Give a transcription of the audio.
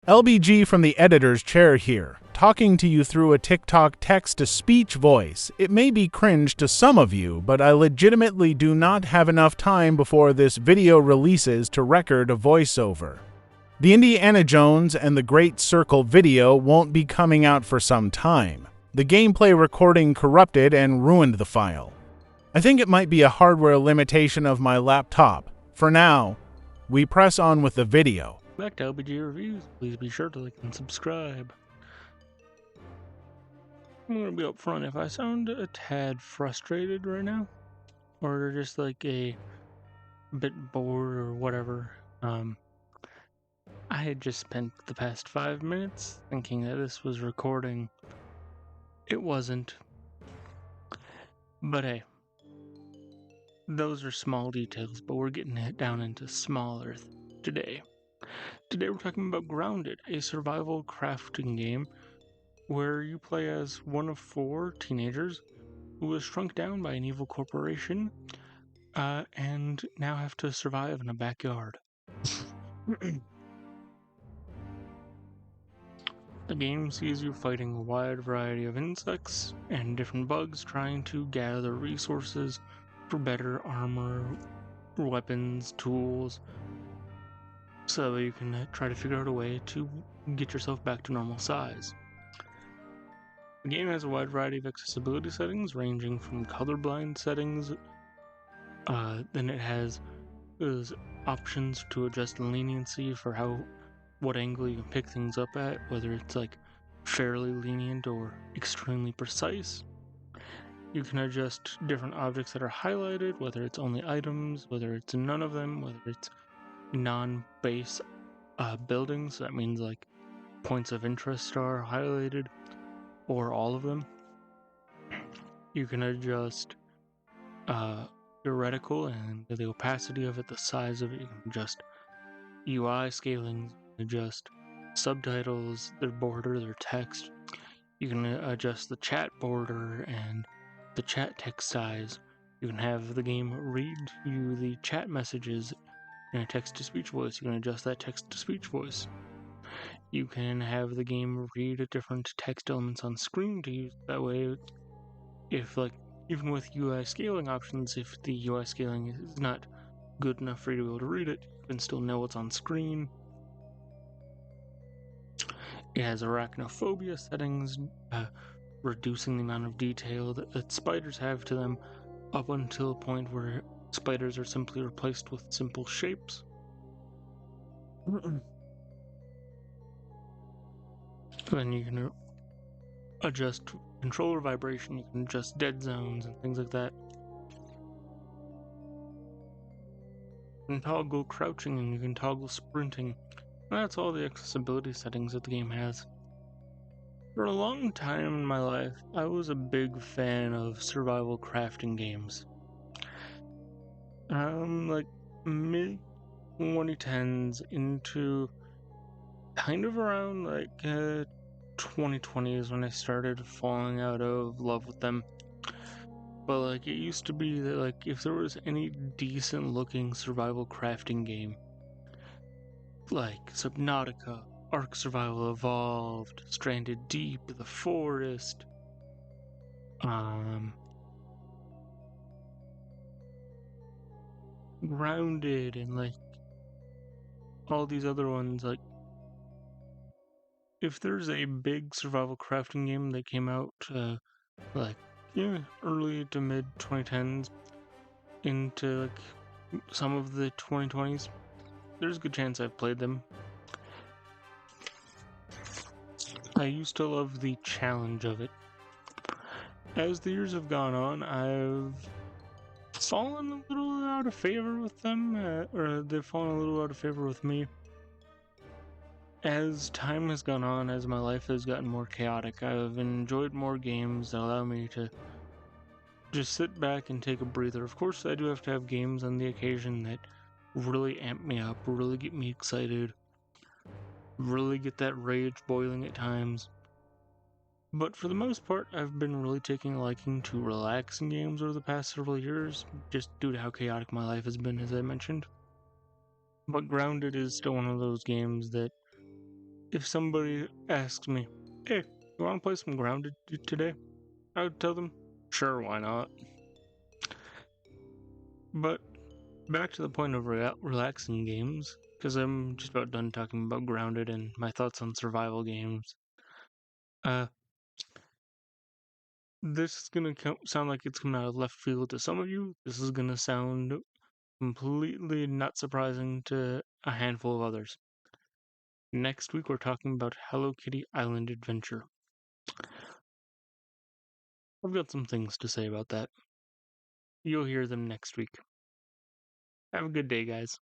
LBG from the editor's chair here, talking to you through a TikTok text-to-speech voice. It may be cringe to some of you, but I legitimately do not have enough time before this video releases to record a voiceover. The Indiana Jones and the Great Circle video won't be coming out for some time. The gameplay recording corrupted and ruined the file. I think it might be a hardware limitation of my laptop. For now, we press on with the video. Back to LBG Reviews. Please be sure to like and subscribe. I'm going to be up front. If I sound a tad frustrated right now, or just like a bit bored or whatever, I had just spent the past 5 minutes thinking that this was recording. It wasn't. But hey, those are small details, but we're getting it down into smaller today. Today we're talking about Grounded, a survival crafting game where you play as one of 4 teenagers who was shrunk down by an evil corporation and now have to survive in a backyard. The game sees you fighting a wide variety of insects and different bugs, trying to gather resources for better armor, weapons, tools, so that you can try to figure out a way to get yourself back to normal size. The game has a wide variety of accessibility settings, ranging from colorblind settings. Then it has options to adjust the leniency for what angle you can pick things up at, whether it's like fairly lenient or extremely precise. You can adjust different objects that are highlighted, whether it's only items, whether it's none of them, whether it's non-base buildings. That means like points of interest are highlighted, or all of them. You can adjust your reticle and the opacity of it, the size of it. You can adjust UI scaling, adjust subtitles, their border, their text. You can adjust the chat border and the chat text size. You can have the game read you the chat messages in a text-to-speech voice. You can adjust that text-to-speech voice. You can have the game read different text elements on screen to use that way. If even with UI scaling options, if the UI scaling is not good enough for you to be able to read it, you can still know what's on screen. It has arachnophobia settings, reducing the amount of detail that spiders have to them up until a point where spiders are simply replaced with simple shapes. Then you can adjust controller vibration, you can adjust dead zones and things like that. You can toggle crouching and you can toggle sprinting. And that's all the accessibility settings that the game has. For a long time in my life, I was a big fan of survival crafting games. Like mid 2010s into kind of around 2020 is when I started falling out of love with them. But it used to be that if there was any decent looking survival crafting game, like Subnautica, Ark Survival Evolved, Stranded Deep, The Forest, Grounded, and all these other ones, if there's a big survival crafting game that came out early to mid 2010s into some of the 2020s, there's a good chance I've played them. I used to love the challenge of it. As the years have gone on, I've fallen a little out of favor with them, or they've fallen a little out of favor with me. As time has gone on, as my life has gotten more chaotic, I've enjoyed more games that allow me to just sit back and take a breather. Of course, I do have to have games on the occasion that really amp me up, really get me excited, really get that rage boiling at times. But for the most part, I've been really taking a liking to relaxing games over the past several years, just due to how chaotic my life has been, as I mentioned. But Grounded is still one of those games that if somebody asks me, hey, you want to play some Grounded today? I would tell them, sure, why not? But back to the point of relaxing games, because I'm just about done talking about Grounded and my thoughts on survival games. This is gonna sound like it's coming out of left field to some of you. This is gonna sound completely not surprising to a handful of others. Next week, we're talking about Hello Kitty Island Adventure. I've got some things to say about that. You'll hear them next week. Have a good day, guys.